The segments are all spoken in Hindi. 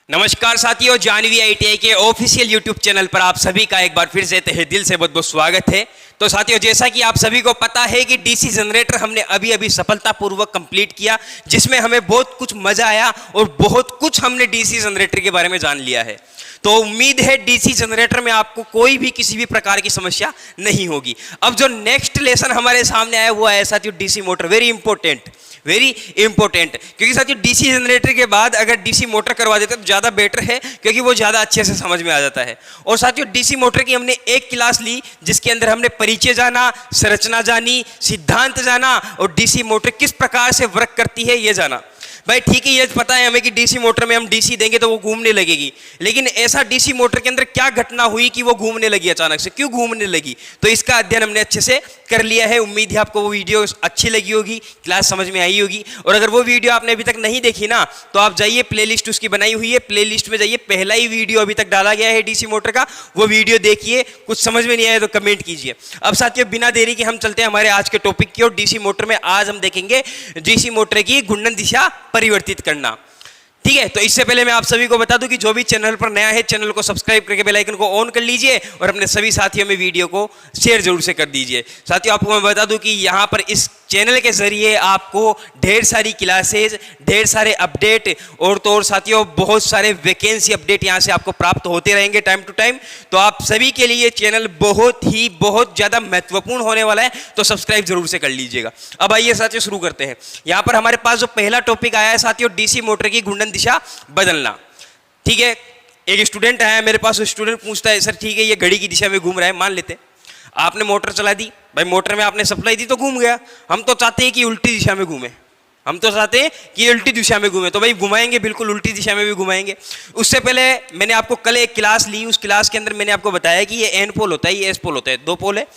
नमस्कार साथियों, जानवी आईटीआई के ऑफिशियल यूट्यूब चैनल पर आप सभी का एक बार फिर से तहे दिल से बहुत बहुत स्वागत है। तो साथियों, जैसा कि आप सभी को पता है कि डीसी जनरेटर हमने अभी अभी सफलतापूर्वक कंप्लीट किया, जिसमें हमें बहुत कुछ मजा आया और बहुत कुछ हमने डीसी जनरेटर के बारे में जान लिया है। तो उम्मीद है डीसी जनरेटर में आपको कोई भी किसी भी प्रकार की समस्या नहीं होगी। अब जो नेक्स्ट लेसन हमारे सामने आया हुआ है साथियों, डीसी मोटर। वेरी इंपॉर्टेंट, क्योंकि साथियों डीसी जनरेटर के बाद अगर डीसी मोटर करवा देते तो ज़्यादा बेटर है, क्योंकि वो ज़्यादा अच्छे से समझ में आ जाता है। और साथियों डीसी मोटर की हमने एक क्लास ली, जिसके अंदर हमने परिचय जाना, संरचना जानी, सिद्धांत जाना और डीसी मोटर किस प्रकार से वर्क करती है ये जाना। भाई ठीक है, ये पता है हमें कि डीसी मोटर में हम डीसी देंगे तो वो घूमने लगेगी, लेकिन ऐसा डीसी मोटर के अंदर क्या घटना हुई कि वो घूमने लगी अचानक से, क्यों घूमने लगी, तो इसका अध्ययन हमने अच्छे से कर लिया है। उम्मीद है आपको वो वीडियो अच्छी लगी होगी, क्लास समझ में आई होगी। और अगर वो वीडियो आपने अभी तक नहीं देखी ना, तो आप जाइए, प्लेलिस्ट उसकी बनाई हुई है, प्लेलिस्ट में जाइए, पहला ही वीडियो अभी तक डाला गया है डीसी मोटर का, वो वीडियो देखिए। कुछ समझ में नहीं आया तो कमेंट कीजिए। अब साथियों बिना देरी के हम चलते हैं हमारे आज के टॉपिक की ओर। डीसी मोटर में आज हम देखेंगे डीसी मोटर की घूर्णन दिशा परिवर्तित करना। ठीक है, तो इससे पहले मैं आप सभी को बता दूं कि जो भी चैनल पर नया है, चैनल को सब्सक्राइब करके बेल आइकन को ऑन कर लीजिए और अपने सभी साथियों में वीडियो को शेयर जरूर से कर दीजिए। साथियों आपको मैं बता दूं कि यहां पर इस चैनल के जरिए आपको ढेर सारी क्लासेज, ढेर सारे अपडेट और तो और साथियों बहुत सारे वैकेंसी अपडेट यहां से आपको प्राप्त होते रहेंगे टाइम टू टाइम। तो आप सभी के लिए चैनल बहुत ज़्यादा महत्वपूर्ण होने वाला है, तो सब्सक्राइब जरूर से कर लीजिएगा। अब आइए साथियों शुरू करते हैं। यहाँ पर हमारे पास जो पहला टॉपिक आया है साथियों, डीसी मोटर की घूर्णन दिशा बदलना। ठीक है, एक स्टूडेंट आया मेरे पास, स्टूडेंट पूछता है सर ठीक है ये घड़ी की दिशा में घूम रहा है, मान लेते हैं आपने मोटर चला दी, भाई मोटर में आपने सप्लाई दी तो घूम गया। हम तो चाहते हैं कि उल्टी दिशा में घूमे, हम तो चाहते हैं कि उल्टी दिशा में घूमे, तो भाई घुमाएंगे, बिल्कुल उल्टी दिशा में भी घुमाएंगे। उससे पहले मैंने आपको कल एक क्लास ली, उस क्लास के अंदर मैंने आपको बताया कि ये एन पोल होता है, ये एस पोल होता है, दो पोल है।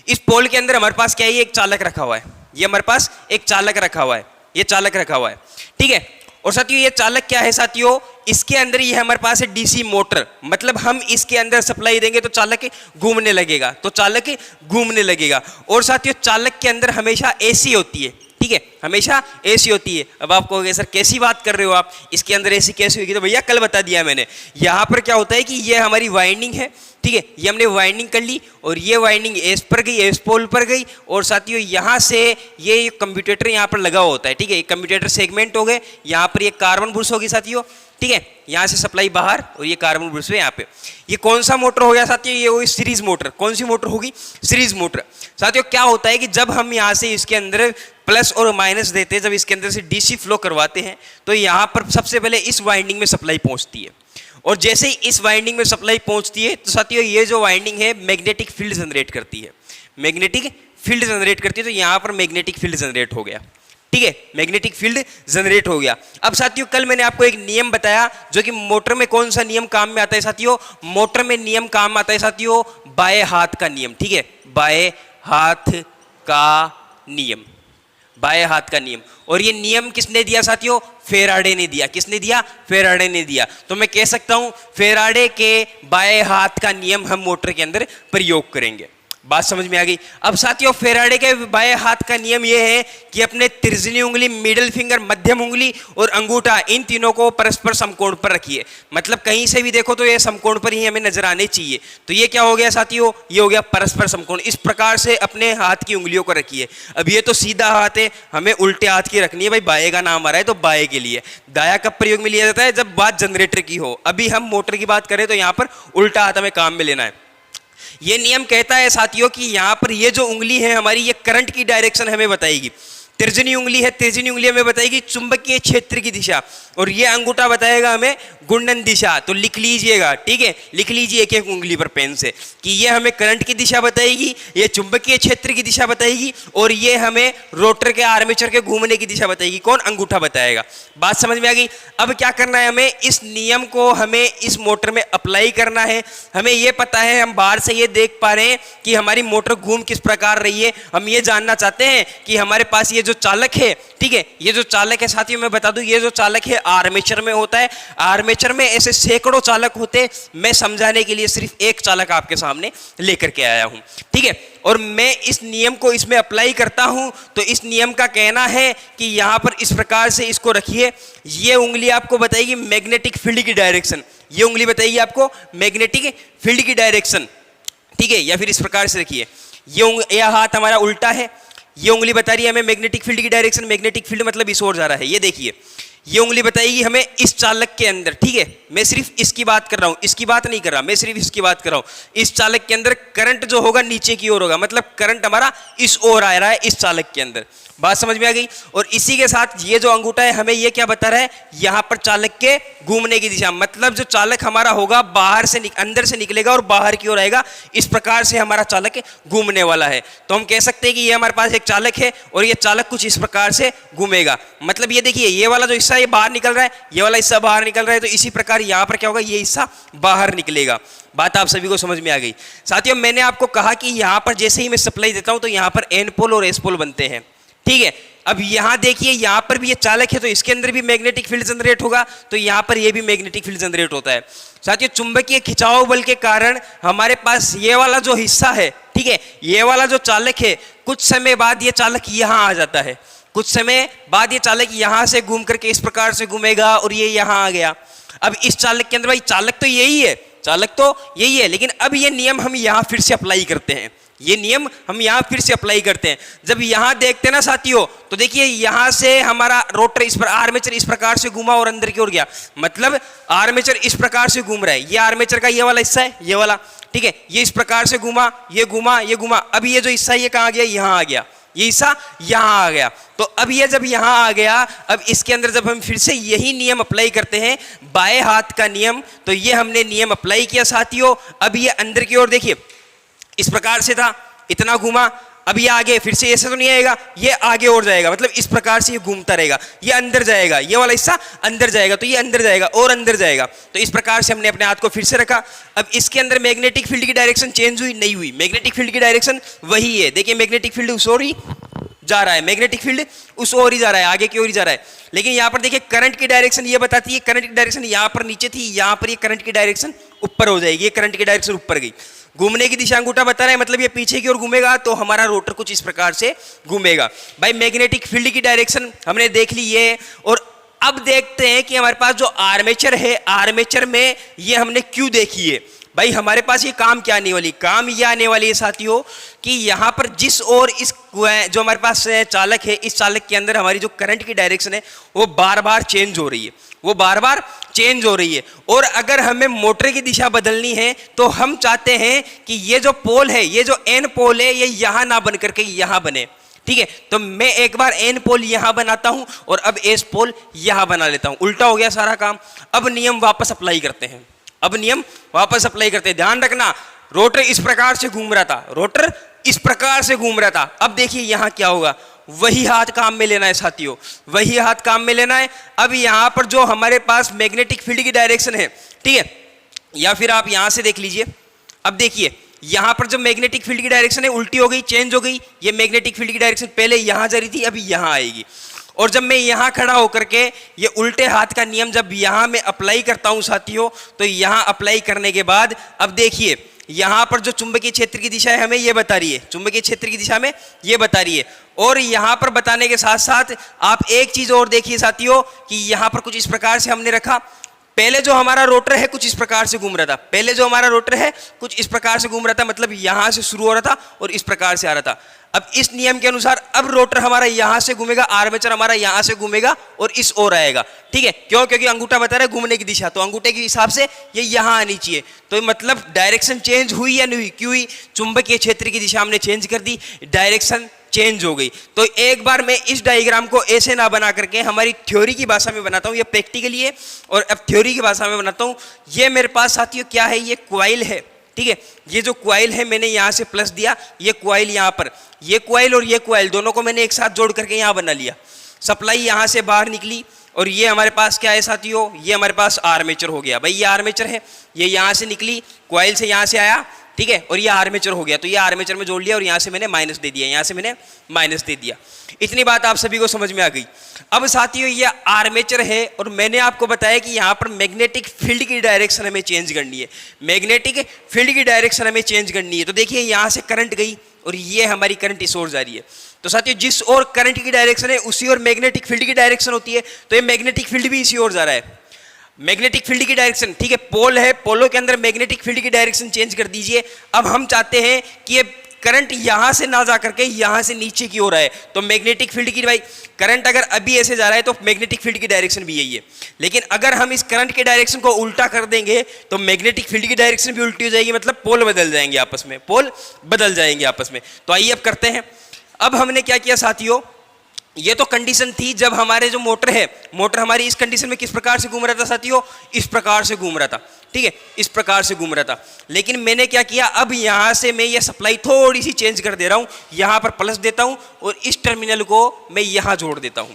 इस पोल के अंदर हमारे पास क्या है, ये एक चालक रखा हुआ है, ये हमारे पास एक चालक रखा हुआ है, ये चालक रखा हुआ है। ठीक है, और साथियों ये चालक क्या है साथियों, इसके अंदर ये हमारे पास है डीसी मोटर, मतलब हम इसके अंदर सप्लाई देंगे तो चालक घूमने लगेगा, तो चालक घूमने लगेगा। और साथियों चालक के अंदर हमेशा एसी होती है, ठीक है, हमेशा एसी होती है। अब आप कहोगे सर कैसी बात कर रहे हो आप, इसके अंदर एसी कैसी होगी, तो भैया कल बता दिया मैंने। यहाँ पर क्या होता है कि ये हमारी वाइंडिंग है, ठीक है, ये हमने वाइंडिंग कर ली और ये वाइंडिंग एस पर गई, एस पोल पर गई। और साथियों यहाँ से ये कम्यूटेटर यहाँ पर लगा होता है, ठीक है, कम्यूटेटर सेगमेंट हो गए, यहाँ पर ये कार्बन बुश होगी साथियों, ठीक है, यहाँ से सप्लाई बाहर और ये कार्बन बुश है यहाँ पे। ये कौन सा मोटर हो गया साथियों, ये होगी सीरीज मोटर। कौन सी मोटर होगी, सीरीज मोटर। साथियों क्या होता है कि जब हम यहाँ से इसके अंदर प्लस और माइनस देते हैं, जब इसके अंदर से डीसी फ्लो करवाते हैं, तो यहाँ पर सबसे पहले इस वाइंडिंग में सप्लाई पहुँचती है। और जैसे ही इस वाइंडिंग में सप्लाई पहुंचती है तो साथियों ये जो वाइंडिंग है मैग्नेटिक फील्ड जनरेट करती है, मैग्नेटिक फील्ड जनरेट करती है। तो यहाँ पर मैग्नेटिक फील्ड जनरेट हो गया, ठीक है, मैग्नेटिक फील्ड जनरेट हो गया। अब साथियों कल मैंने आपको एक नियम बताया, जो कि मोटर में कौन सा नियम काम में आता है साथियों, मोटर में नियम काम आता है साथियों बाएं हाथ का नियम। ठीक है, बाएं हाथ का नियम, बाएं हाथ का नियम। और ये नियम किसने दिया साथियों, फेराडे ने दिया। किसने दिया, फेराडे ने दिया। तो मैं कह सकता हूं फेराडे के बाएं हाथ का नियम हम मोटर के अंदर प्रयोग करेंगे। बात समझ में आ गई। अब साथियों फेराडे के बाएं हाथ का नियम यह है कि अपने तर्जनी उंगली, मिडिल फिंगर, मध्यम उंगली और अंगूठा, इन तीनों को परस्पर समकोण पर रखिए। मतलब कहीं से भी देखो तो ये समकोण पर ही हमें नजर आने चाहिए। तो ये क्या हो गया साथियों, ये हो गया परस्पर समकोण। इस प्रकार से अपने हाथ की उंगलियों को रखिए। अब ये तो सीधा हाथ है, हमें उल्टे हाथ की रखनी है। भाई बाएं का नाम आ रहा है तो बाएं के लिए। दाया कब प्रयोग में लिया जाता है, जब बात जनरेटर की हो। अभी हम मोटर की बात करें तो यहाँ पर उल्टा हाथ हमें काम में लेना है। ये नियम कहता है साथियों कि यहाँ पर ये जो उंगली है हमारी, ये करंट की डायरेक्शन हमें बताएगी। तर्जनी उंगली है, तर्जनी उंगली हमें बताएगी चुंबकीय क्षेत्र की दिशा, और ये अंगूठा बताएगा हमें घूर्णन दिशा। तो लिख लीजिएगा, ठीक है, लिख लीजिए एक एक उंगली पर पेन से कि ये हमें करंट की दिशा बताएगी, ये चुंबकीय क्षेत्र की दिशा बताएगी, और ये हमें रोटर के आर्मेचर के घूमने की दिशा बताएगी। कौन, अंगूठा बताएगा। बात समझ में आ गई। अब क्या करना है, हमें इस नियम को हमें इस मोटर में अप्लाई करना है। हमें ये पता है, हम बाहर से ये देख पा रहे हैं कि हमारी मोटर घूम किस प्रकार रही है। हम ये जानना चाहते हैं कि हमारे पास ये जो चालक है, ठीक है, ये जो चालक है साथियों मैं बता दूं, ये जो चालक है आर्मेचर में होता है। आर्मेचर आर्मेचर में ऐसे सैकड़ों चालक होते, मैं समझाने के लिए सिर्फ एक चालक आपके सामने लेकर के आया हूं, ठीक है। और मैं इस नियम को इसमें अप्लाई करता हूं, तो इस नियम का कहना है कि यहां पर इस प्रकार से इसको रखिए, ये उंगली आपको बताएगी मैग्नेटिक फील्ड की डायरेक्शन, ये उंगली बताएगी आपको मैग्नेटिक फील्ड की डायरेक्शन, ठीक है। या फिर इस प्रकार से रखिए, ये हाथ हमारा उल्टा है, ये उंगली बता रही है हमें मैग्नेटिक फील्ड की डायरेक्शन, मैग्नेटिक फील्ड मतलब इस ओर जा रहा है, ये देखिए ये उंगली बताएगी हमें इस चालक के अंदर, ठीक है। मैं सिर्फ इसकी बात कर रहा हूं, इसकी बात नहीं कर रहा, मैं सिर्फ इसकी बात कर रहा हूं। इस चालक के अंदर करंट जो होगा नीचे की ओर होगा, मतलब करंट हमारा इस ओर आ रहा है इस चालक के अंदर, बात समझ में आ गई। और इसी के साथ ये जो अंगूठा है हमें ये क्या बता रहा है, यहां पर चालक के घूमने की दिशा, मतलब जो चालक हमारा होगा बाहर से अंदर से निकलेगा और बाहर की ओर आएगा, इस प्रकार से हमारा चालक घूमने वाला है। तो हम कह सकते हैं कि ये हमारे पास एक चालक है और ये चालक कुछ इस प्रकार से घूमेगा, मतलब ये देखिए ये वाला जो हिस्सा ये बाहर निकल रहा है, ये वाला हिस्सा बाहर निकल रहा है, तो इसी प्रकार यहां पर क्या होगा, ये हिस्सा बाहर निकलेगा। बात आप सभी को समझ में आ गई। साथियों मैंने आपको कहा कि यहां पर जैसे ही मैं सप्लाई देता हूं तो यहां पर एन पोल और एस पोल बनते हैं, ठीक है। अब यहां देखिए यहां पर भी ये चालक है तो इसके अंदर भी मैग्नेटिक फील्ड जनरेट होगा, तो यहां पर ये भी मैग्नेटिक फील्ड जनरेट होता है। साथियों चुंबकीय खिंचाव बल के कारण हमारे पास ये वाला जो हिस्सा है, ठीक है, ये वाला जो चालक है, कुछ समय बाद ये चालक यहां आ जाता है, कुछ समय बाद ये चालक यहां से घूम करके इस प्रकार से घूमेगा और ये यहां आ गया। अब इस चालक के अंदर भाई चालक तो यही है, चालक तो यही है, लेकिन अब ये नियम हम यहां फिर से अप्लाई करते हैं, ये नियम हम यहां फिर से अप्लाई करते हैं। जब यहां देखते हैं ना साथियों, तो देखिए यहां से हमारा रोटर इस पर आर्मेचर इस प्रकार से घूमा और अंदर की ओर गया, मतलब आर्मेचर इस प्रकार से घूम रहा है, ये आर्मेचर का ये वाला हिस्सा है, ये वाला, ठीक है, ये इस प्रकार से घूमा, ये घूमा, ये घूमा। अब ये जो हिस्सा ये कहां गया, यहां आ गया, ये हिस्सा यहां आ गया। तो अब ये जब यहां आ गया, अब इसके अंदर जब हम फिर से यही नियम अप्लाई करते हैं, बाएं हाथ का नियम, तो ये हमने नियम अप्लाई किया साथियों। अब ये अंदर की ओर देखिए इस प्रकार से था, इतना घूमा, अब ये आगे फिर से ऐसे तो नहीं आएगा, ये आगे और जाएगा, मतलब इस प्रकार से ये घूमता रहेगा, ये अंदर जाएगा, ये वाला हिस्सा अंदर जाएगा, तो ये अंदर जाएगा और अंदर जाएगा। तो इस प्रकार से हमने अपने हाथ को फिर से रखा। अब इसके अंदर मैग्नेटिक फील्ड की डायरेक्शन चेंज हुई नहीं हुई, मैग्नेटिक फील्ड की डायरेक्शन वही है। देखिए मैग्नेटिक फील्ड उस ओर ही जा रहा है, मैग्नेटिक फील्ड उस ओर ही जा रहा है, आगे की ओर ही जा रहा है। लेकिन यहाँ पर देखिए करंट की डायरेक्शन ये बताती है, करंट की डायरेक्शन यहाँ पर नीचे थी, यहाँ पर ये करंट की डायरेक्शन ऊपर हो जाएगी, ये करंट की डायरेक्शन ऊपर गई। घूमने की दिशा अंगूठा बता रहा है, मतलब ये पीछे की ओर घूमेगा, तो हमारा रोटर कुछ इस प्रकार से घूमेगा। भाई मैग्नेटिक फील्ड की डायरेक्शन हमने देख ली है। और अब देखते हैं कि हमारे पास जो आर्मेचर है, आर्मेचर में ये हमने क्यों देखी है। भाई हमारे पास ये काम क्या आने वाली, काम ये आने वाली है साथियों कि यहाँ पर जिस ओर इस जो हमारे पास चालक है, इस चालक के अंदर हमारी जो करंट की डायरेक्शन है वो बार बार चेंज हो रही है, वो बार बार चेंज हो रही है। और अगर हमें मोटर की दिशा बदलनी है तो हम चाहते हैं कि ये जो पोल है, ये जो एन पोल है, ये यहाँ ना बन करके यहाँ बने, ठीक है। तो मैं एक बार एन पोल यहां बनाता हूं और अब एस पोल यहां बना लेता हूं, उल्टा हो गया सारा काम। अब नियम वापस अप्लाई करते हैं, अब नियम वापस अप्लाई करते हैं। ध्यान रखना, रोटर इस प्रकार से घूम रहा था, रोटर इस प्रकार से घूम रहा था। अब देखिए यहां क्या होगा, वही हाथ काम में लेना है साथियों, वही हाथ काम में लेना है। अब यहां पर जो हमारे पास मैग्नेटिक फील्ड की डायरेक्शन है, ठीक है, या फिर आप यहां से देख लीजिए। अब देखिए यहां पर जो मैग्नेटिक फील्ड की डायरेक्शन है उल्टी हो गई, चेंज हो गई। ये मैग्नेटिक फील्ड की डायरेक्शन पहले यहां जा रही थी, अभी यहां आएगी। और जब मैं यहां खड़ा होकर के ये उल्टे हाथ का नियम जब यहां मैं अप्लाई करता हूं साथियों, तो यहां अप्लाई करने के बाद अब देखिए यहां पर जो चुंबकीय क्षेत्र की दिशा है हमें ये बता रही है, चुंबकीय क्षेत्र की दिशा में ये बता रही है। और यहां पर बताने के साथ साथ आप एक चीज और देखिए साथियों कि यहां पर कुछ इस प्रकार से हमने रखा। पहले जो हमारा रोटर है कुछ इस प्रकार से घूम रहा था, पहले जो हमारा रोटर है कुछ इस प्रकार से घूम रहा था, मतलब यहां से शुरू हो रहा था और इस प्रकार से आ रहा था। अब इस नियम के अनुसार अब रोटर हमारा यहां से घूमेगा, आर्मेचर हमारा यहां से घूमेगा और इस ओर आएगा, ठीक है। क्यों? क्योंकि अंगूठा बता रहा है घूमने की दिशा, तो अंगूठे के हिसाब से ये यहां आनी चाहिए। तो मतलब डायरेक्शन चेंज हुई या नहीं हुई? क्यों हुई? चुंबकीय क्षेत्र की दिशा हमने चेंज कर दी, डायरेक्शन चेंज हो गई। तो एक बार मैं इस डायग्राम को ऐसे ना बना करके हमारी थ्योरी की भाषा में बनाता हूं, ये प्रैक्टिकली है और अब थ्योरी की भाषा में बनाता हूं। ये मेरे पास साथियों क्या है, ये क्वाइल है, ठीक है। ये जो क्वाइल है मैंने यहां से प्लस दिया, ये क्वाइल यहां पर, ये क्वाइल और ये क्वाइल दोनों को मैंने एक साथ जोड़ करके यहां बना लिया। सप्लाई यहां से बाहर निकली और ये हमारे पास क्या है साथियों, ये हमारे पास आर्मेचर हो गया। भाई ये आर्मेचर है, ये यहां से निकली, क्वाइल से यहां से आया, ठीक है, और ये आर्मेचर हो गया, तो ये आर्मेचर में जोड़ लिया और यहाँ से मैंने माइनस दे दिया, यहाँ से मैंने माइनस दे दिया। इतनी बात आप सभी को समझ में आ गई। अब साथियों ये आर्मेचर है और मैंने आपको बताया कि यहाँ पर मैग्नेटिक फील्ड की डायरेक्शन हमें चेंज करनी है, मैग्नेटिक फील्ड की डायरेक्शन हमें चेंज करनी है। तो देखिए यहाँ से करंट गई और ये हमारी करंट इस ओर जा रही है, तो साथियों जिस ओर करंट की डायरेक्शन है उसी ओर मैग्नेटिक फील्ड की डायरेक्शन होती है, तो ये मैग्नेटिक फील्ड भी इसी ओर जा रहा है, मैग्नेटिक फील्ड की डायरेक्शन, ठीक है, पोल है, पोलों के अंदर मैग्नेटिक फील्ड की डायरेक्शन चेंज कर दीजिए। अब हम चाहते हैं कि ये करंट यहां से ना जा करके यहां से नीचे की ओर आए, तो मैग्नेटिक फील्ड की, भाई करंट अगर अभी ऐसे जा रहा है तो मैग्नेटिक फील्ड की डायरेक्शन भी यही है, लेकिन अगर हम इस करंट की डायरेक्शन को उल्टा कर देंगे तो मैग्नेटिक फील्ड की डायरेक्शन भी उल्टी हो जाएगी, मतलब पोल बदल जाएंगे आपस में, पोल बदल जाएंगे आपस में। तो आइए अब करते हैं। अब हमने क्या किया साथियों, ये तो कंडीशन थी जब हमारे जो मोटर है, मोटर हमारी इस कंडीशन में किस प्रकार से घूम रहा था साथियों, इस प्रकार से घूम रहा था, ठीक है, इस प्रकार से घूम रहा था। लेकिन मैंने क्या किया, अब यहां से मैं ये सप्लाई थोड़ी सी चेंज कर दे रहा हूं, यहां पर प्लस देता हूं और इस टर्मिनल को मैं यहां जोड़ देता हूं।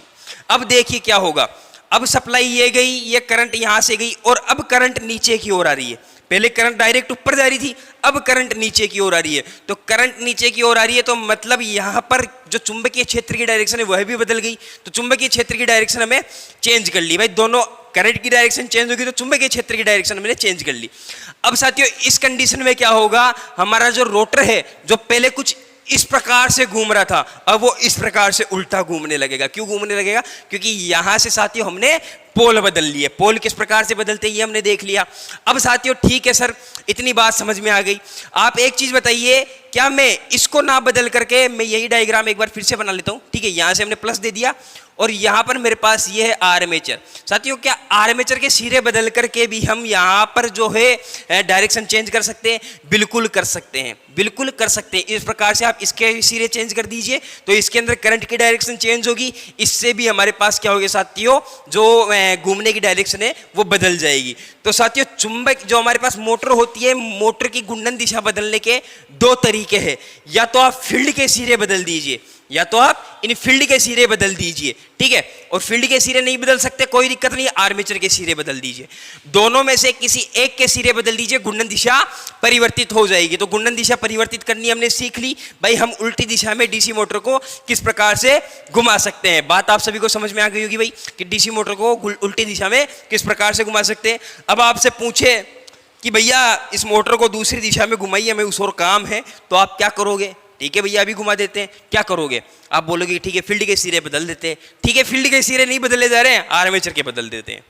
अब देखिए क्या होगा, अब सप्लाई ये गई, ये करंट यहां से गई और अब करंट नीचे की ओर आ रही है। पहले करंट डायरेक्ट ऊपर जा रही थी, अब करंट नीचे की ओर आ रही है, तो करंट नीचे की ओर आ रही है तो मतलब यहां पर जो चुंबकीय क्षेत्र की डायरेक्शन है वह भी बदल गई, तो चुंबकीय क्षेत्र की डायरेक्शन हमें चेंज कर ली। भाई दोनों करंट की डायरेक्शन चेंज होगी तो चुंबकीय क्षेत्र की डायरेक्शन मैंने चेंज कर ली। अब साथियों इस कंडीशन में क्या होगा, हमारा जो रोटर है जो पहले कुछ इस प्रकार से घूम रहा था, अब वो इस प्रकार से उल्टा घूमने लगेगा। क्यों घूमने लगेगा, क्योंकि यहां से साथियों हमने पोल बदल लिए। पोल किस प्रकार से बदलते हैं ये हमने देख लिया। अब साथियों ठीक है सर, इतनी बात समझ में आ गई। आप एक चीज बताइए, क्या मैं इसको ना बदल करके मैं यही डायग्राम एक बार फिर से बना लेता हूं, ठीक है, यहां से हमने प्लस दे दिया और यहां पर मेरे पास ये है आर्मेचर। साथियों क्या आर्मेचर के सिरे बदल करके भी हम यहां पर जो है डायरेक्शन चेंज कर सकते हैं? बिल्कुल कर सकते हैं, बिल्कुल कर सकते हैं। इस प्रकार से आप इसके सिरे चेंज कर दीजिए तो इसके अंदर करंट की डायरेक्शन चेंज होगी, इससे भी हमारे पास क्या होगा साथियों, जो घूमने की डायरेक्शन है वो बदल जाएगी। तो साथियों चुंबक जो हमारे पास मोटर होती है, मोटर की घूर्णन दिशा बदलने के दो तरीके हैं, या तो आप फील्ड के सिरे बदल दीजिए या तो आप इन फील्ड के सिरे बदल दीजिए, ठीक है। और फील्ड के सिरे नहीं बदल सकते कोई दिक्कत नहीं, आर्मेचर के सिरे बदल दीजिए। दोनों में से किसी एक के सिरे बदल दीजिए, घूर्णन दिशा परिवर्तित हो जाएगी। तो घूर्णन दिशा परिवर्तित करनी हमने सीख ली। भाई हम उल्टी दिशा में डीसी मोटर को किस प्रकार से घुमा सकते हैं, बात आप सभी को समझ में आ गई होगी भाई कि डीसी मोटर को उल्टी दिशा में किस प्रकार से घुमा सकते हैं। अब आपसे पूछे कि भैया इस मोटर को दूसरी दिशा में घुमाइए, हमें उस और काम है, तो आप क्या करोगे? ठीक है भैया अभी घुमा देते हैं, क्या करोगे? आप बोलोगे ठीक है फील्ड के सिरे बदल देते हैं। ठीक है फील्ड के सिरे नहीं बदले जा रहे हैं, आर्मेचर के बदल देते हैं।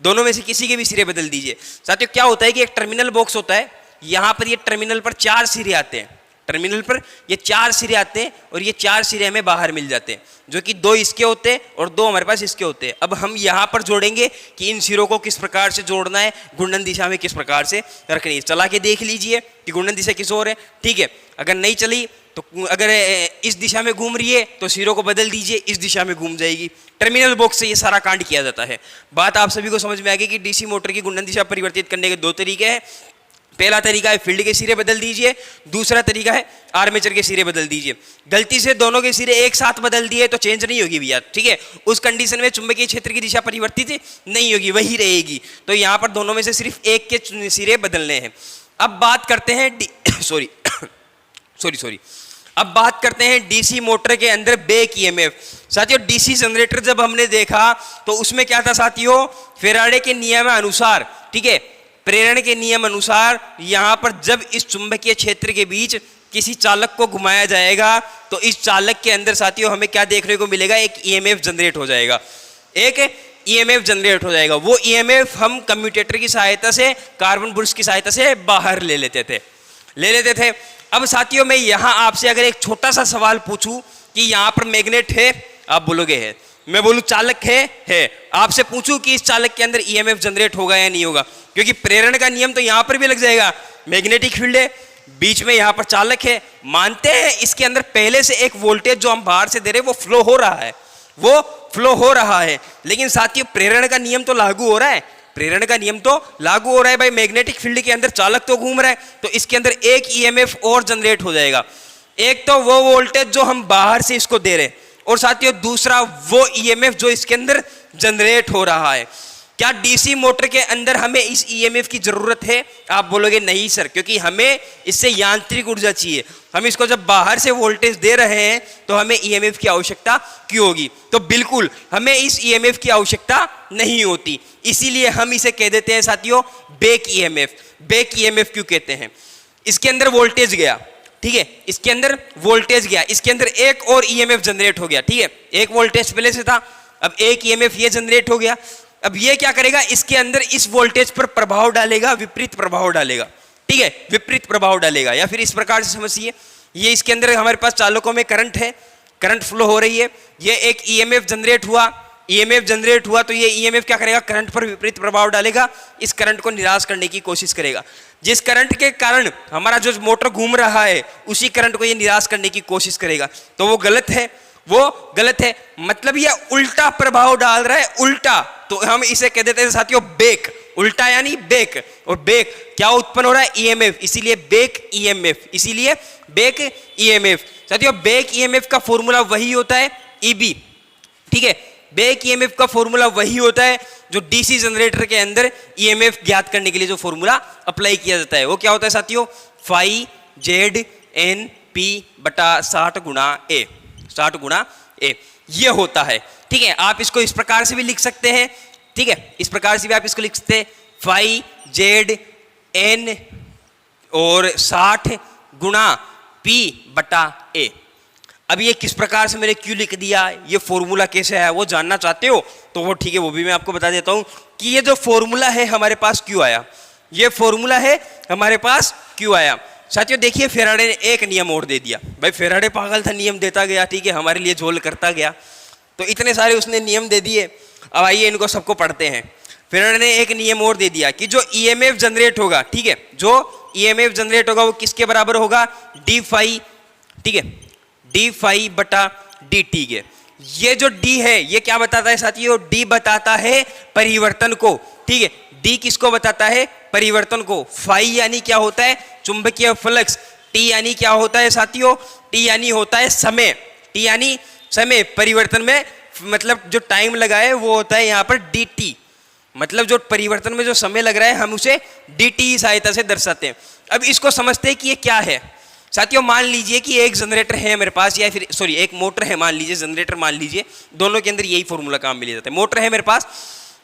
दोनों में से किसी के भी सिरे बदल दीजिए। साथियों क्या होता है कि एक टर्मिनल बॉक्स होता है, यहां पर ये टर्मिनल पर 4 सिरे आते हैं, टर्मिनल पर ये 4 सिरे आते हैं और ये 4 सिरे हमें बाहर मिल जाते हैं, जो कि 2 इसके होते हैं और 2 हमारे पास इसके होते हैं। अब हम यहाँ पर जोड़ेंगे कि इन सिरों को किस प्रकार से जोड़ना है, घूर्णन दिशा में किस प्रकार से रखनी है। चला के देख लीजिए कि घूर्णन दिशा किस ओर है, ठीक है। अगर नहीं चली तो अगर इस दिशा में घूम रही है तो सिरों को बदल दीजिए, इस दिशा में घूम जाएगी। टर्मिनल बॉक्स से ये सारा कांड किया जाता है। बात आप सभी को समझ में आ गई कि डीसी मोटर की घूर्णन दिशा परिवर्तित करने के 2 तरीके हैं। पहला तरीका है फील्ड के सिरे बदल दीजिए, दूसरा तरीका है आर्मेचर के सिरे बदल दीजिए। गलती से दोनों के सिरे एक साथ बदल दिए तो चेंज नहीं होगी भैया, ठीक है। उस कंडीशन में चुंबकीय क्षेत्र की दिशा परिवर्तित नहीं होगी, वही रहेगी। तो यहाँ पर दोनों में से सिर्फ एक के सिरे बदलने हैं। अब बात करते हैं सॉरी अब बात करते हैं डीसी मोटर के अंदर बैक ईएमएफ। साथियों डीसी जनरेटर जब हमने देखा तो उसमें क्या था साथियों, फेराडे के नियम अनुसार, ठीक है, प्रेरण के नियम अनुसार यहां पर जब इस चुंबकीय क्षेत्र के बीच किसी चालक को घुमाया जाएगा तो इस चालक के अंदर साथियों हमें क्या देखने को मिलेगा, एक ईएमएफ जनरेट हो जाएगा, एक ईएमएफ जनरेट हो जाएगा। वो ईएमएफ हम कम्यूटेटर की सहायता से, कार्बन बुश की सहायता से बाहर ले लेते थे। अब साथियों मैं यहां आपसे अगर एक छोटा सा सवाल पूछूं कि यहां पर मैग्नेट है, आप बोलोगे है, मैं बोलूं चालक है। आपसे पूछूं कि इस चालक के अंदर ईएमएफ जनरेट होगा या नहीं होगा, क्योंकि प्रेरण का नियम तो यहां पर भी लग जाएगा। मैग्नेटिक फील्ड है, बीच में यहां पर चालक है, मानते हैं इसके अंदर पहले से एक वोल्टेज जो हम बाहर से दे रहे हैं वो फ्लो हो रहा है, लेकिन साथियों प्रेरण का नियम तो लागू हो रहा है, प्रेरण का नियम तो लागू हो रहा है। भाई मैग्नेटिक फील्ड के अंदर चालक तो घूम रहा है, तो इसके अंदर एक ईएमएफ और जनरेट हो जाएगा। एक तो वो वोल्टेज जो हम बाहर से इसको दे रहे हैं, और साथियों दूसरा वो ईएमएफ जो इसके अंदर जनरेट हो रहा है। क्या डीसी मोटर के अंदर हमें इस ईएमएफ की जरूरत है? आप बोलोगे नहीं सर, क्योंकि हमें इससे यांत्रिक ऊर्जा चाहिए। हम इसको जब बाहर से वोल्टेज दे रहे हैं तो हमें ईएमएफ की आवश्यकता क्यों होगी? तो बिल्कुल हमें इस ईएमएफ की आवश्यकता नहीं होती, इसीलिए हम इसे कह देते हैं साथियों बैक ईएमएफ। बैक ईएमएफ क्यों कहते हैं? इसके अंदर वोल्टेज गया, ठीक है, इसके अंदर वोल्टेज गया, इसके अंदर एक और ईएमएफ जनरेट हो गया, ठीक है, एक वोल्टेज पहले से था, अब एक ईएमएफ ये जनरेट हो गया। अब ये क्या करेगा? इसके अंदर इस वोल्टेज पर प्रभाव डालेगा, विपरीत प्रभाव डालेगा, ठीक है, विपरीत प्रभाव डालेगा। या फिर इस प्रकार से समझिए, ये इसके अंदर हमारे पास चालकों में करंट है, करंट फ्लो हो रही है, ये एक ईएमएफ जनरेट हुआ, ईएमएफ जनरेट हुआ तो ये ईएमएफ क्या करेगा? करंट पर विपरीत प्रभाव डालेगा, इस करंट को निराश करने की कोशिश करेगा। जिस करंट के कारण हमारा जो मोटर घूम रहा है उसी करंट को ये निराश करने की कोशिश करेगा, तो वो गलत है, वो गलत है। मतलब ये उल्टा प्रभाव डाल रहा है, उल्टा, तो हम इसे कह देते हैं साथियों बैक। उल्टा यानी बैक, और बैक क्या उत्पन्न हो रहा है? ईएमएफ, इसीलिए बैक ईएमएफ, इसीलिए बैक ईएमएफ। साथियों बैक ईएमएफ का फॉर्मूला वही होता है ईबी, ठीक है, बैक ईएमएफ का फॉर्मूला वही होता है जो डीसी जनरेटर के अंदर ईएमएफ ज्ञात करने के लिए जो फॉर्मूला अप्लाई किया जाता है। वो क्या होता है साथियों? फाई जेड एन पी बटा 60 गुणा ए, 60 गुणा ए, ये होता है, ठीक है। आप इसको इस प्रकार से भी लिख सकते हैं, ठीक है, इस प्रकार से भी आप इसको लिख सकते हैं, फाई जेड एन और 60 गुणा पी बटा ए। अब ये किस प्रकार से मैंने क्यों लिख दिया, ये फॉर्मूला कैसे है, वो जानना चाहते हो तो वो ठीक है, वो भी मैं आपको बता देता हूं कि ये जो फॉर्मूला है हमारे पास क्यों आया, ये फॉर्मूला है हमारे पास क्यों आया। साथियों देखिए, फेराडे ने एक नियम और दे दिया। भाई फेराडे पागल था, नियम देता गया, ठीक है, हमारे लिए झोल करता गया, तो इतने सारे उसने नियम दे दिए। अब आइए इनको सबको पढ़ते हैं। फेराडे ने एक नियम और दे दिया कि जो ईएमएफ जनरेट होगा, ठीक है, जो ईएमएफ जनरेट होगा वो किसके बराबर होगा? डी फाई, ठीक है, डी फाई बटा डी टी के। ये जो डी है ये क्या बताता है साथियों? डी बताता है परिवर्तन को, ठीक है, डी किसको बताता है? परिवर्तन को। फाई यानी क्या होता है? चुंबकीय फ्लक्स। टी यानी क्या होता है साथियों? टी यानी होता है समय, टी यानी समय। परिवर्तन में मतलब जो टाइम लगा है वो होता है यहाँ पर डी टी, मतलब जो परिवर्तन में जो समय लग रहा है हम उसे डी टी सहायता से दर्शाते हैं। अब इसको समझते हैं कि ये क्या है साथियों। मान लीजिए कि एक जनरेटर है मेरे पास, या फिर सॉरी एक मोटर है, मान लीजिए जनरेटर मान लीजिए, दोनों के अंदर यही फॉर्मूला काम में लिया जाता है। मोटर है मेरे पास,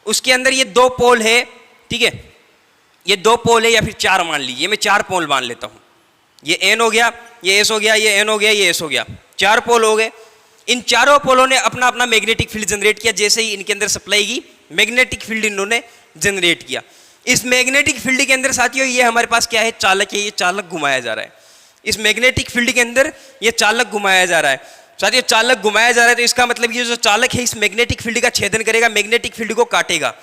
उसके अंदर ये दो पोल है, ठीक है, ये दो पोल है, या फिर चार मान लीजिए, मैं चार पोल मान लेता हूं। ये एन हो गया, ये एस हो गया, ये एन हो गया, ये एस हो गया, चार पोल हो गए। इन चारों पोलों ने अपना अपना मैग्नेटिक फील्ड जनरेट किया। जैसे ही इनके अंदर सप्लाई की, मैग्नेटिक फील्ड इन्होंने जनरेट किया। इस मैग्नेटिक फील्ड के अंदर साथियों ये हमारे पास क्या है? चालक है, ये चालक घुमाया जा रहा है। इस मैग्नेटिक फील्ड के अंदर ये चालक घुमाया जा रहा है साथियों, चालक घुमाया जा रहा है, तो इसका मतलब ये जो चालक है इस मैग्नेटिक फील्ड का छेदन करेगा, मैग्नेटिक फील्ड को काटेगा।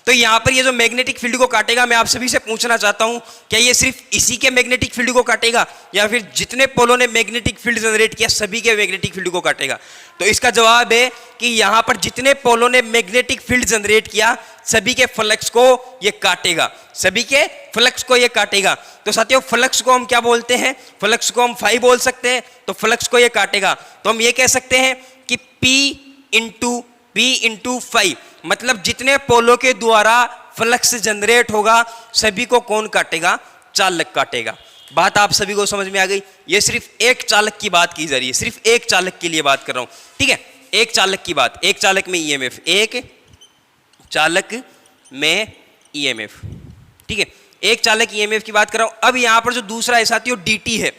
तो यहाँ पर ये जो मैग्नेटिक फील्ड को काटेगा, मैं आप सभी से पूछना चाहता हूँ, क्या ये सिर्फ इसी के मैग्नेटिक फील्ड को काटेगा या फिर जितने पोलों ने मैग्नेटिक फील्ड जनरेट किया सभी के मैग्नेटिक फील्ड को काटेगा? तो इसका जवाब है कि यहाँ पर जितने पोलों ने मैग्नेटिक फील्ड जनरेट किया सभी के फ्लक्स को ये काटेगा, सभी के फ्लक्स को ये काटेगा। तो साथियों फ्लक्स को हम क्या बोलते हैं? फ्लक्स को हम फाई बोल सकते हैं, तो फ्लक्स को ये काटेगा। तो हम ये कह सकते हैं कि P इंटू फाई, मतलब जितने पोलों के द्वारा फ्लक्स जनरेट होगा सभी को कौन काटेगा? चालक काटेगा। बात आप सभी को समझ में आ गई? ये सिर्फ एक चालक की बात की जा रही है, सिर्फ एक चालक के लिए बात कर रहा हूं, ठीक है, एक चालक की बात, एक चालक में ईएमएफ, एक चालक में ईएमएफ, ठीक है, एक चालक ईएमएफ की बात कर रहा हूं। अब यहां पर जो दूसरा है साथियों डीटी है।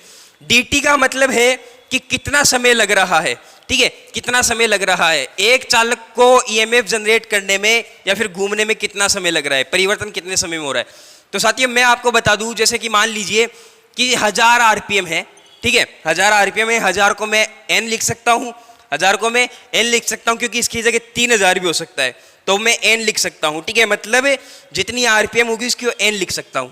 डीटी का मतलब है कि कितना समय लग रहा है, ठीक है, कितना समय लग रहा है एक चालक को ईएमएफ जनरेट करने में या फिर घूमने में कितना समय लग रहा है, परिवर्तन कितने समय में हो रहा है। तो साथियों मैं आपको बता दूं, जैसे कि मान लीजिए कि 1000 आरपीएम है, ठीक है, 1000 आरपीएम है, 1000 को मैं एन लिख सकता हूं, 1000 को मैं एन लिख सकता हूं, क्योंकि इसकी जगह 3000 भी हो सकता है, तो मैं एन लिख सकता हूं, ठीक है, मतलब जितनी आरपीएम होगी उसकी एन लिख सकता हूं।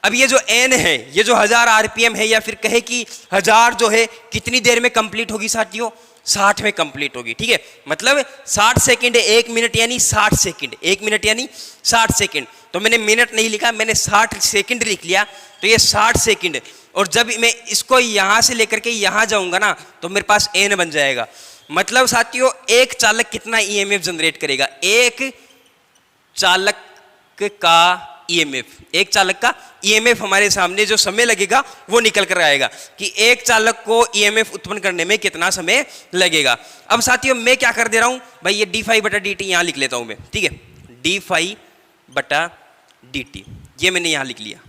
अब ये जो एन है, ये जो 1000 आरपीएम है, या फिर कहे कि 1000 जो है कितनी देर में कंप्लीट होगी साथियों? 60 में कंप्लीट होगी, ठीक है, मतलब 60 सेकंड है, 1 मिनट यानी 60 सेकंड, 1 मिनट यानी 60 सेकंड। तो मैंने मिनट नहीं लिखा, मैंने 60 सेकंड लिख लिया, तो ये 60 सेकंड। और जब मैं इसको यहां से लेकर के यहां जाऊंगा ना तो मेरे पास एन बन जाएगा। मतलब साथियों एक चालक कितना ईएमएफ जनरेट करेगा? एक चालक का ईएमएफ, एक चालक का ईएमएफ हमारे सामने जो समय लगेगा वो निकल कर आएगा कि एक चालक को ईएमएफ उत्पन्न करने में कितना समय लगेगा। अब साथियों मैं क्या कर दे रहा हूं भाई, ये डी फाई बटा डी टी यहां लिख लेता हूं मैं, ठीक है, डी फाई बटा डी टी ये मैंने यहां लिख लिया।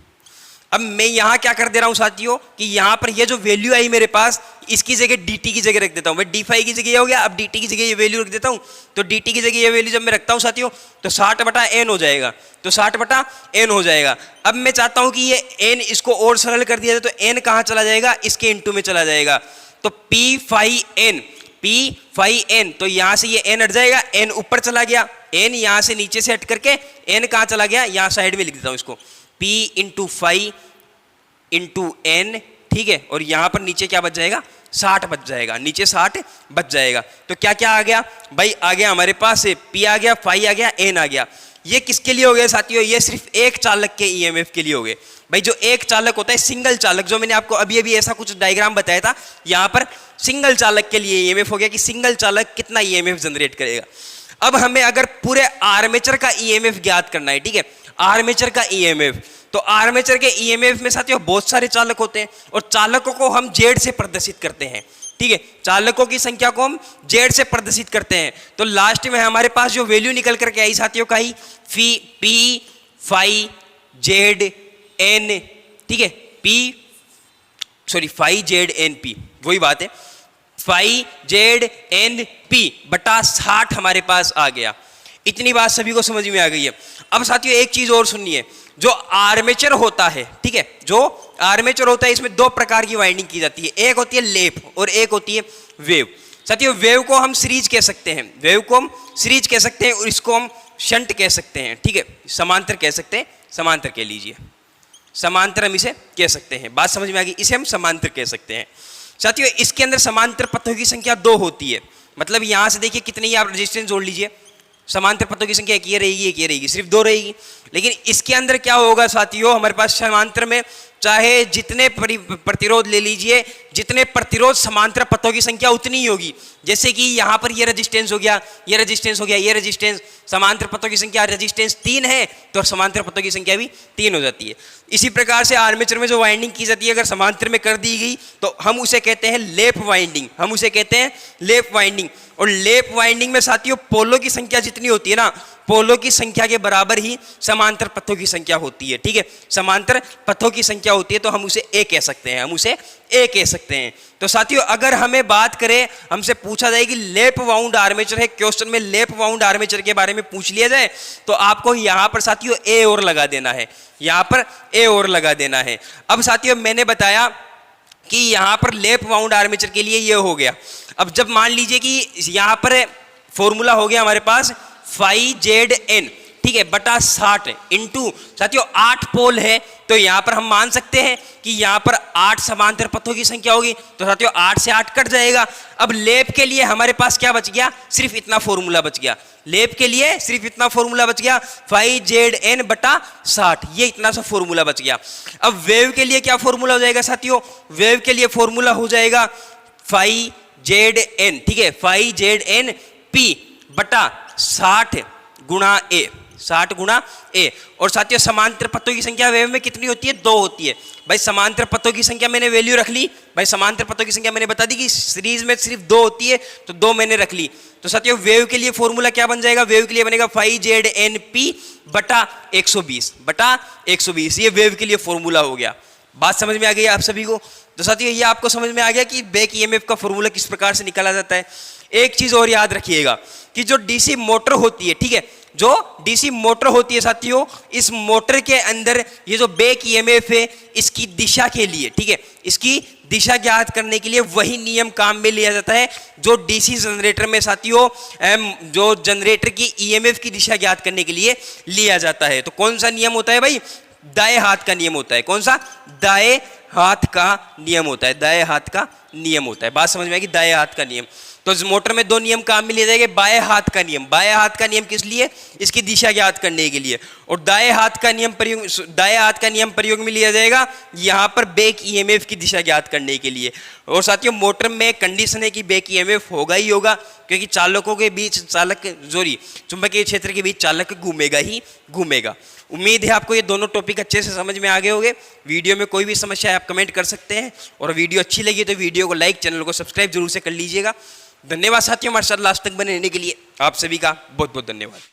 अब मैं यहां क्या कर दे रहा हूं साथियों कि यहां पर ये जो वैल्यू आई मेरे पास, इसकी जगह dt की जगह रख देता हूं मैं, डी फाई की जगह ये हो गया, अब dt की जगह ये वैल्यू रख देता हूं। तो dt की जगह ये वैल्यू जब मैं रखता हूं साथियों तो 60 बटा n हो जाएगा, तो 60 बटा n हो जाएगा। अब मैं चाहता हूं कि ये n इसको और सरल कर दिया जाए, तो n कहां चला जाएगा, इसके इंटू में चला जाएगा, तो p फाई n, तो यहां से ये n हट जाएगा, n ऊपर चला गया, n यहां से नीचे से हट करके n कहां चला गया, यहां साइड में लिख देता हूं इसको, p into phi into n, ठीक है, और यहां पर नीचे क्या बच जाएगा, 60 बच जाएगा, नीचे 60 बच जाएगा। तो क्या क्या आ गया भाई, आ गया हमारे पास p आ गया, फाई आ गया, n आ गया। ये किसके लिए हो गया साथियों, ये सिर्फ एक चालक के ईएमएफ के लिए हो गए भाई। जो एक चालक होता है सिंगल चालक, जो मैंने आपको अभी अभी ऐसा कुछ डायग्राम बताया था, यहां पर सिंगल चालक के लिए ईएमएफ हो गया कि सिंगल चालक कितना ईएमएफ जनरेट करेगा। अब हमें अगर पूरे आर्मेचर का ईएमएफ ज्ञात करना है, ठीक है, आर्मेचर का ईएमएफ, तो आर्मेचर के ईएमएफ में साथियों बहुत सारे चालक होते हैं और चालकों को हम जेड से प्रदर्शित करते हैं, ठीक है, चालकों की संख्या को हम जेड से प्रदर्शित करते हैं। तो लास्ट में हमारे पास जो वैल्यू निकल करके आई साथियों का ही पी फाई जेड एन, ठीक है, फाई जेड एन पी, वही बात है, फाई जेड एन पी बटा 60 हमारे पास आ गया। इतनी बात सभी को समझ में आ गई है। अब साथियों एक चीज और सुनिए, जो आर्मेचर होता है, ठीक है, जो आर्मेचर होता है इसमें दो प्रकार की वाइंडिंग की जाती है, एक होती है लेप और एक होती है वेव। साथियों वेव को हम सीरीज कह सकते हैं, वेव को हम सीरीज कह सकते हैं और इसको हम शंट कह सकते हैं, ठीक है, समांतर कह सकते हैं, समांतर कह लीजिए, समांतर हम इसे कह सकते हैं। बात समझ में आ गई, इसे हम समांतर कह सकते हैं। साथियों इसके अंदर समांतर पथों की संख्या 2 होती है, मतलब यहां से देखिए कितनी आप रेजिस्टेंस जोड़ लीजिए, समांतर पथों की संख्या एक ये रहेगी, एक ये रहेगी, सिर्फ 2 रहेगी। लेकिन इसके अंदर क्या होगा साथियों, हमारे पास समांतर में चाहे जितने प्रतिरोध ले लीजिए, जितने प्रतिरोध समांतर पथों की संख्या उतनी ही होगी। जैसे कि यहाँ पर ये रेजिस्टेंस हो गया, ये रेजिस्टेंस हो गया, ये रेजिस्टेंस, समांतर पथों की संख्या रेजिस्टेंस 3 है तो समांतर पथों की संख्या भी 3 हो जाती है। इसी प्रकार से आर्मेचर में जो वाइंडिंग की जाती है अगर समांतर में कर दी गई तो हम उसे कहते हैं लेप वाइंडिंग, हम उसे कहते हैं लेप वाइंडिंग। और लेप वाइंडिंग में साथियों पोलों की संख्या जितनी होती है ना, पोलों की संख्या के बराबर ही समांतर पथों की संख्या होती है, ठीक है, समांतर पथों की संख्या होती है तो हम उसे ए कह सकते हैं, हम उसे ए कह सकते हैं। तो साथियों अगर हमें बात करें, हमसे पूछा जाए कि लेप वाउंड आर्मेचर है, क्वेश्चन में लेप वाउंड आर्मेचर के बारे में पूछ लिया जाए तो आपको यहां पर साथियों ए और लगा देना है, यहां पर ए और लगा देना है। अब साथियों मैंने बताया कि यहां पर लेप वाउंड आर्मेचर के लिए ये हो गया। अब जब मान लीजिए कि यहां पर फॉर्मूला हो गया हमारे पास फाई जेड एन, ठीक है, बटा 60 इंटू साथियों 8 पोल है तो यहां पर हम मान सकते हैं कि यहां पर 8 समांतर पथों की संख्या होगी, तो साथियों 8 से 8 कट जाएगा। अब लेप के लिए हमारे पास क्या बच गया, सिर्फ इतना फॉर्मूला बच गया, लेप के लिए सिर्फ इतना फॉर्मूला बच गया, फाई जेड एन बटा 60, ये इतना सा फॉर्मूला बच गया। अब वेव के लिए क्या फॉर्मूला हो जाएगा साथियों, वेव के लिए फॉर्मूला हो जाएगा फाई जेड एन, ठीक है, फाई जेड एन पी बटा 60 गुणा ए, 60 गुणा ए। और साथियों समांतर पथों की संख्या वेव में कितनी होती है, 2 होती है। भाई समांतर पथों की संख्या मैंने वैल्यू रख ली, भाई समांतर पथों की संख्या मैंने बता दी कि सीरीज में सिर्फ 2 होती है तो 2 मैंने रख ली। तो साथियों वेव के लिए फॉर्मूला क्या बन जाएगा, वेव के लिए बनेगा फाई जेड एन पी बटा 120 बटा 120, ये वेव के लिए फॉर्मूला हो गया। बात समझ में आ गई आप सभी को। तो साथियों ये आपको समझ में आ गया कि बैक ईएमएफ का फॉर्मूला किस प्रकार से निकाला जाता है। एक चीज और याद रखिएगा कि जो डीसी मोटर होती है, ठीक है, जो डीसी मोटर होती है साथियों, इस मोटर के अंदर ये जो बैक ईएमएफ है इसकी दिशा के लिए, ठीक है, इसकी दिशा ज्ञात करने के लिए वही नियम काम में लिया जाता है जो डीसी जनरेटर में साथियों जो जनरेटर की ईएमएफ की दिशा ज्ञात करने के लिए लिया जाता है। तो कौन सा नियम होता है भाई, दाएं हाथ का नियम होता है। कौन सा, दाएं हाथ का नियम होता है, दाएं हाथ का नियम होता है। बात समझ में आएगी, दाएं हाथ का नियम। तो इस मोटर में 2 नियम काम में लिए जाएंगे, बाएं हाथ का नियम, बाएं हाथ का नियम किस लिए, इसकी दिशा ज्ञात करने के लिए, और दाएं हाथ का नियम प्रयोग, दाएं हाथ का नियम प्रयोग में लिया जाएगा यहां पर बैक ईएमएफ की दिशा ज्ञात करने के लिए। और साथियों मोटर में कंडीशन है कि बैक ईएमएफ होगा ही होगा, क्योंकि चालकों के बीच चुंबकीय क्षेत्र के बीच चालक घूमेगा ही घूमेगा। उम्मीद है आपको ये दोनों टॉपिक अच्छे से समझ में आ गए होंगे। वीडियो में कोई भी समस्या है आप कमेंट कर सकते हैं, और वीडियो अच्छी लगी तो वीडियो को लाइक, चैनल को सब्सक्राइब जरूर से कर लीजिएगा। धन्यवाद साथियों, हमारे साथ लास्ट तक बने रहने के लिए आप सभी का बहुत बहुत धन्यवाद।